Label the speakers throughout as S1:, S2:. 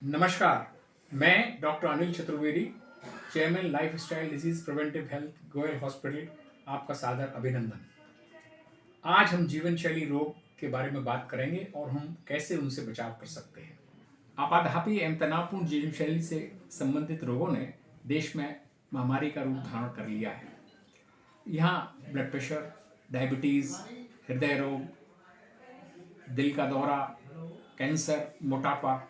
S1: नमस्कार, मैं doctor Anil Chaturvedi, chairman lifestyle disease preventive health Goyal hospital, आपका सादर अभिनंदन। आज हम जीवन शैली रोग के बारे में बात करेंगे और हम कैसे उनसे बचाव कर सकते हैं। आपाधापी एवं तनावपूर्ण जीवन शैली से संबंधित रोगों ने देश में महामारी का रूप धारण कर लिया है। यहाँ ब्लड प्रेशर, डायबिटीज़, हृदय रोग, दिल का दौरा, कैंसर, मोटापा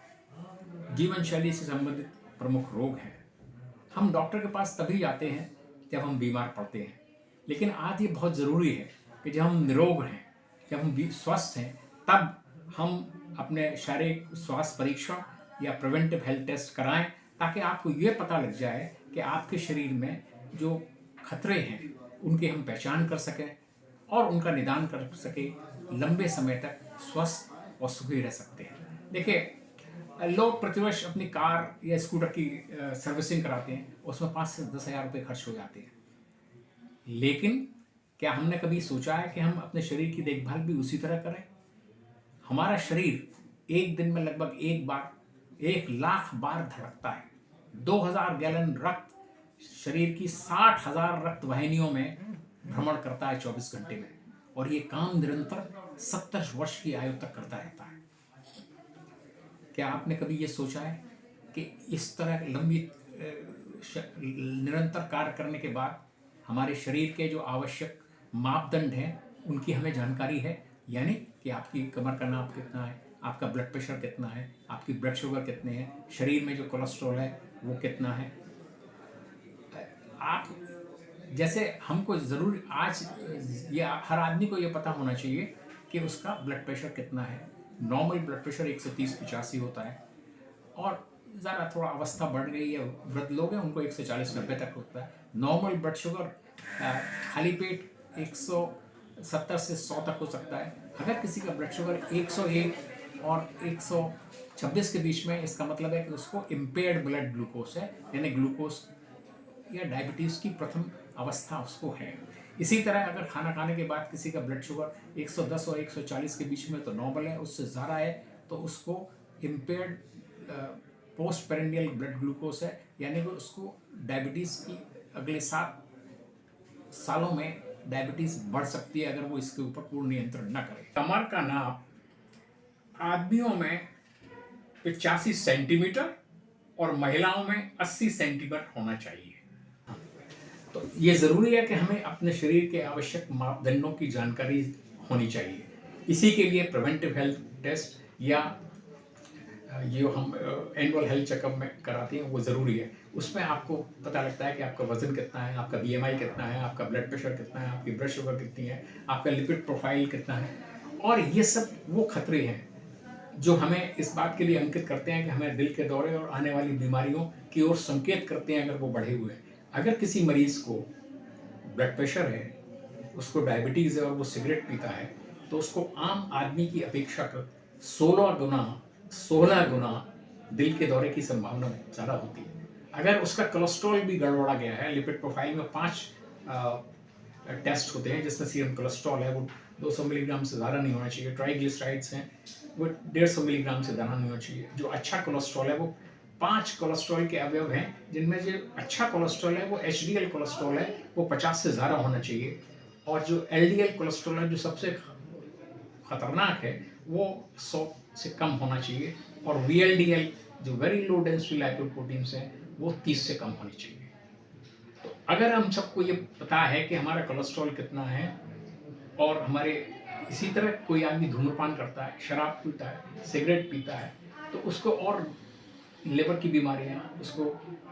S1: जीवन शैली से संबंधित प्रमुख रोग हैं। हम डॉक्टर के पास तभी जाते हैं जब हम बीमार पड़ते हैं, लेकिन आज ये बहुत ज़रूरी है कि जब हम निरोग हैं, जब हम स्वस्थ हैं, तब हम अपने शारीरिक स्वास्थ्य परीक्षण या प्रिवेंटिव हेल्थ टेस्ट कराएं, ताकि आपको ये पता लग जाए कि आपके शरीर में जो खतरे हैं उनकी हम पहचान कर सकें और उनका निदान कर सके, लंबे समय तक स्वस्थ और सुखी रह सकते हैं। देखिए, लोग प्रतिवर्ष अपनी कार या स्कूटर की सर्विसिंग कराते हैं, उसमें 5 से 10 हज़ार रुपये खर्च हो जाते हैं। लेकिन क्या हमने कभी सोचा है कि हम अपने शरीर की देखभाल भी उसी तरह करें? हमारा शरीर एक दिन में लगभग 1 लाख बार धड़कता है। 2000 गैलन रक्त शरीर की 60,000 रक्त वाहिनियों में भ्रमण करता है 24 घंटे में, और ये काम निरंतर 70 वर्ष की आयु तक करता रहता है। क्या आपने कभी ये सोचा है कि इस तरह लंबी निरंतर कार्य करने के बाद हमारे शरीर के जो आवश्यक मापदंड हैं उनकी हमें जानकारी है? यानी कि आपकी कमर का नाप कितना है, आपका ब्लड प्रेशर कितना है, आपकी ब्लड शुगर कितने हैं, शरीर में जो कोलेस्ट्रॉल है वो कितना है। आप जैसे हमको ज़रूर आज ये हर आदमी को ये पता होना चाहिए कि उसका ब्लड प्रेशर कितना है। नॉर्मल ब्लड प्रेशर 130-85 होता है, और ज़रा थोड़ा अवस्था बढ़ गई है, वृद्ध लोग हैं, उनको 140-90 तक होता है। नॉर्मल ब्लड शुगर खाली पेट 170 से 100 तक हो सकता है। अगर किसी का ब्लड शुगर 101 और 126 के बीच में, इसका मतलब है कि उसको इम्पेयर्ड ब्लड ग्लूकोज है, यानी ग्लूकोज या डायबिटीज़ की प्रथम अवस्था उसको है। इसी तरह अगर खाना खाने के बाद किसी का ब्लड शुगर 110 और 140 के बीच में तो नॉर्मल है, उससे ज़्यादा है तो उसको impaired post prandial blood glucose है, यानी कि उसको डायबिटीज़ की अगले 7 सालों में डायबिटीज़ बढ़ सकती है अगर वो इसके ऊपर पूर्ण नियंत्रण न करे। कमर का नाप आदमियों में 85 सेंटीमीटर और महिलाओं में 80 सेंटीमीटर होना चाहिए। तो ये ज़रूरी है कि हमें अपने शरीर के आवश्यक मापदंडों की जानकारी होनी चाहिए। इसी के लिए प्रिवेंटिव हेल्थ टेस्ट या जो हम एनुअल हेल्थ चेकअप में कराते हैं वो ज़रूरी है। उसमें आपको पता लगता है कि आपका वज़न कितना है, आपका BMI कितना है, आपका ब्लड प्रेशर कितना है, आपकी ब्लड शुगर कितनी है, आपका लिपिड प्रोफाइल कितना है। और ये सब वो खतरे हैं जो हमें इस बात के लिए अंकित करते हैं कि हमें दिल के दौरे और आने वाली बीमारियों की ओर संकेत करते हैं अगर वो बढ़े हुए हैं। अगर किसी मरीज़ को ब्लड प्रेशर है, उसको डायबिटीज़ है और वो सिगरेट पीता है, तो उसको आम आदमी की अपेक्षाकृत 16 गुना दिल के दौरे की संभावना ज़्यादा होती है। अगर उसका कोलेस्ट्रॉल भी गड़बड़ा गया है, लिपिड प्रोफाइल में 5 टेस्ट होते हैं जिसमें सीरम कोलेस्ट्रॉल है वो 200 मिलीग्राम से ज़्यादा नहीं होना चाहिए, ट्राइग्लिसराइड्स हैं वो 150 मिलीग्राम से ज़्यादा नहीं होना चाहिए। जो अच्छा कोलेस्ट्रॉल है वो 5 कोलेस्ट्रॉल के अवयव हैं, जिनमें जो अच्छा कोलेस्ट्रॉल है वो HDL कोलेस्ट्रॉल है, वो 50 से ज़्यादा होना चाहिए, और जो LDL कोलेस्ट्रॉल है जो सबसे खतरनाक है वो 100 से कम होना चाहिए, और VLDL जो वेरी लो डेंसिटी लाइपोप्रोटीन्स हैं वो 30 से कम होनी चाहिए। तो अगर हम सबको ये पता है कि हमारा कोलेस्ट्रॉल कितना है, और हमारे इसी तरह कोई आदमी धूम्रपान करता है, शराब पीता है, सिगरेट पीता है, तो उसको और लिवर की बीमारियाँ, उसको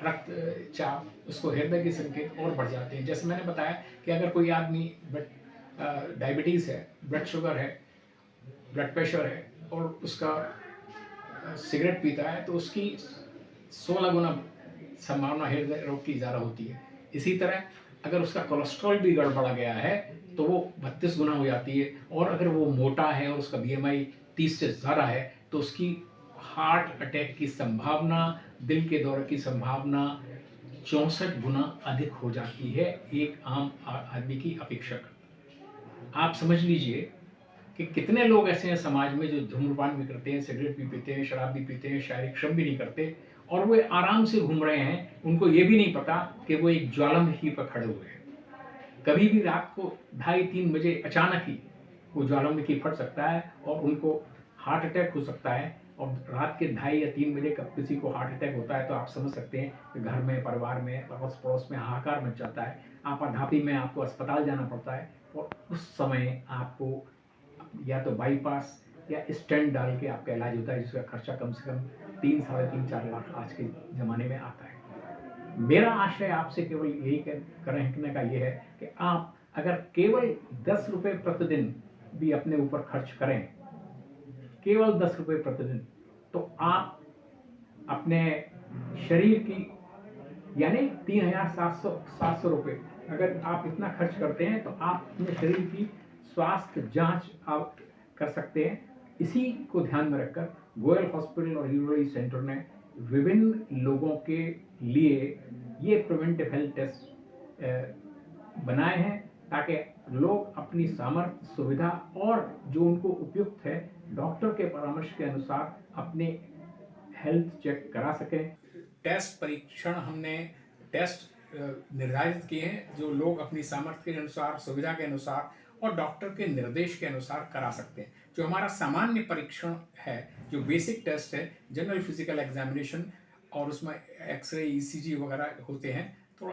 S1: रक्तचाप, उसको हृदय के संकेत और बढ़ जाते हैं। जैसे मैंने बताया कि अगर कोई आदमी डायबिटीज़ है, ब्लड शुगर है, ब्लड प्रेशर है और उसका सिगरेट पीता है, तो उसकी 16 गुना संभावना हृदय रोग की ज़्यादा होती है। इसी तरह अगर उसका कोलेस्ट्रॉल भी गड़बड़ा गया है तो वो 32 गुना हो जाती है, और अगर वो मोटा है और उसका BMI 30 से ज़्यादा है तो उसकी हार्ट अटैक की संभावना, दिल के दौरे की संभावना 64 गुना अधिक हो जाती है एक आम आदमी की अपेक्षा। आप समझ लीजिए कि कितने लोग ऐसे हैं समाज में जो धूम्रपान भी करते हैं, सिगरेट भी पीते हैं, शराब भी पीते हैं, शारीरिक श्रम भी नहीं करते और वे आराम से घूम रहे हैं। उनको ये भी नहीं पता कि वो एक ज्वालामुखी पर खड़े हुए हैं। कभी भी रात को 2:30-3 बजे अचानक ही वो ज्वालामुखी फट सकता है और उनको हार्ट अटैक हो सकता है। और रात के 2:30 या 3 बजे कब किसी को हार्ट अटैक होता है तो आप समझ सकते हैं कि घर में, परिवार में, अड़ोस पड़ोस में हाहाकार मच जाता है। आपाधापी में आपको अस्पताल जाना पड़ता है और उस समय आपको या तो बाईपास या स्टेंट डाल के आपका इलाज होता है, जिसका खर्चा कम से कम 3, साढ़े 3, 4 लाख आज के ज़माने में आता है। मेरा आशय आपसे केवल यही कहने का ये है कि आप अगर केवल 10 रुपये प्रतिदिन भी अपने ऊपर खर्च करें, केवल 10 रुपये प्रतिदिन, तो आप अपने शरीर की यानी 3,700 रुपये अगर आप इतना खर्च करते हैं तो आप अपने शरीर की स्वास्थ्य जांच आप कर सकते हैं। इसी को ध्यान में रखकर गोयल हॉस्पिटल और यूरोलॉजी सेंटर ने विभिन्न लोगों के लिए ये प्रिवेंटिव हेल्थ टेस्ट बनाए हैं ताकि लोग अपनी सामर्थ्य, सुविधा और जो उनको उपयुक्त है डॉक्टर के परामर्श के अनुसार अपने हेल्थ चेक करा सकें। टेस्ट परीक्षण हमने टेस्ट निर्धारित किए हैं जो लोग अपनी सामर्थ्य के अनुसार, सुविधा के अनुसार और डॉक्टर के निर्देश के अनुसार करा सकते हैं। जो हमारा सामान्य परीक्षण है, जो बेसिक टेस्ट है, जनरल फिजिकल एग्जामिनेशन और उसमें एक्सरे, ईसीजी वगैरह होते हैं, तो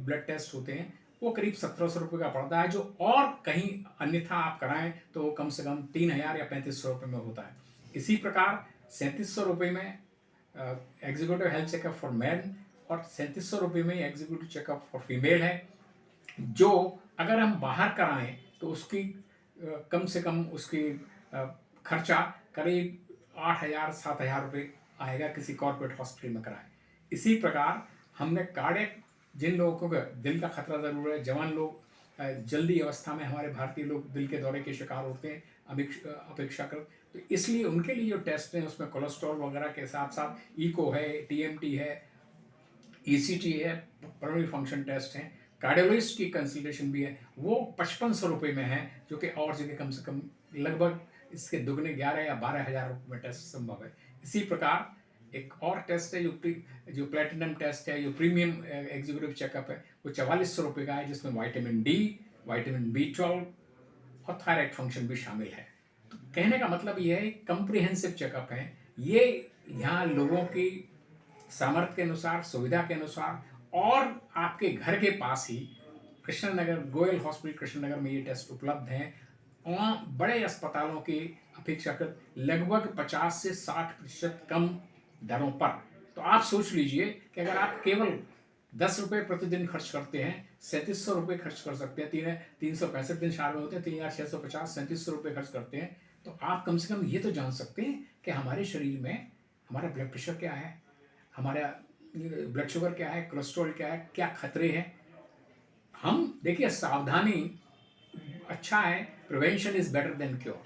S1: ब्लड टेस्ट होते हैं, वो करीब 1700 रुपये का पड़ता है। जो और कहीं अन्यथा आप कराएं तो वो कम से कम 3000 या 3500 रुपये में होता है। इसी प्रकार 3700 रुपये में executive health checkup for man और 3700 रुपये में एग्जीक्यूटिव चेकअप फॉर फीमेल है, जो अगर हम बाहर कराएं तो उसकी कम से कम उसकी खर्चा करीब 8000-7000 रुपये आएगा किसी कॉर्पोरेट हॉस्पिटल में कराएं। इसी प्रकार हमने कार्डियक, जिन लोगों को दिल का खतरा ज़रूर है, जवान लोग, जल्दी अवस्था में हमारे भारतीय लोग दिल के दौरे के शिकार होते हैं अपेक्षाकृत, तो इसलिए उनके लिए जो टेस्ट हैं उसमें कोलेस्ट्रॉल वगैरह के साथ साथ ईको है, टीएमटी है, ईसीटी है, पल्मोनरी फंक्शन टेस्ट है, कार्डियोलॉजिस्ट की कंसल्टेशन भी है, वो 5500 रुपये में है, जो कि और जगह कम से कम लगभग इसके दुगने 11 या 12,000 रुपये में टेस्ट संभव है। इसी प्रकार एक और टेस्ट है जो प्लेटिनम टेस्ट है, जो प्रीमियम एग्जीक्यूटिव चेकअप है, वो 4400 रुपये का है, जिसमें विटामिन डी, विटामिन B12 और थायराइड फंक्शन भी शामिल है। तो कहने का मतलब ये है कंप्रिहेंसिव चेकअप है ये, यहाँ लोगों की सामर्थ्य के अनुसार, सुविधा के अनुसार और आपके घर के पास ही कृष्णनगर, गोयल हॉस्पिटल कृष्णनगर में ये टेस्ट उपलब्ध हैं। वहाँ बड़े अस्पतालों की अपेक्षाकृत लगभग 50 से 60% कम दरों पर। तो आप सोच लीजिए कि अगर आप केवल 10 रुपये प्रतिदिन खर्च करते हैं, 3700 रुपये खर्च कर सकते हैं, 365 दिन साल में होते हैं, 3650, 3700 रुपये खर्च करते हैं, तो आप कम से कम ये तो जान सकते हैं कि हमारे शरीर में हमारा ब्लड प्रेशर क्या है, हमारा ब्लड शुगर क्या है, कोलेस्ट्रॉल क्या है, क्या खतरे हैं। हम देखिए, सावधानी अच्छा है, prevention is better than cure.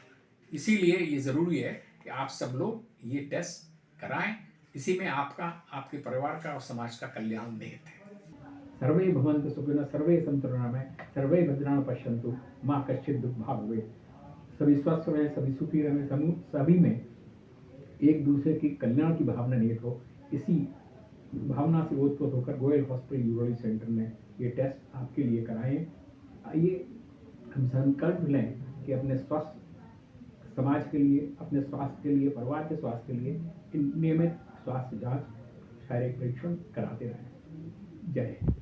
S1: इसीलिए ये ज़रूरी है कि आप सब लोग ये टेस्ट कराएं। इसी में आपका, आपके परिवार का और समाज का कल्याण निहित है। सर्वे भवन्तु सुखिनः, सर्वे सन्तु निरामयाः, सर्वे भद्राणि पश्यन्तु, मां कश्चित् दुःखभाग् भवेत्। सभी स्वस्थ रहे, सभी सुखी रहे, सभी में एक दूसरे की कल्याण की भावना निहित हो। इसी भावना से ओतप्रोत होकर गोयल हॉस्पिटल यूरोलॉजी सेंटर ने ये टेस्ट आपके लिए कराए। आइए हम संकल्प लें कि अपने स्वस्थ समाज के लिए, अपने स्वास्थ्य के लिए, परिवार के स्वास्थ्य के लिए नियमित स्वास्थ्य जांच, शारीरिक परीक्षण कराते रहें। जय हिंद।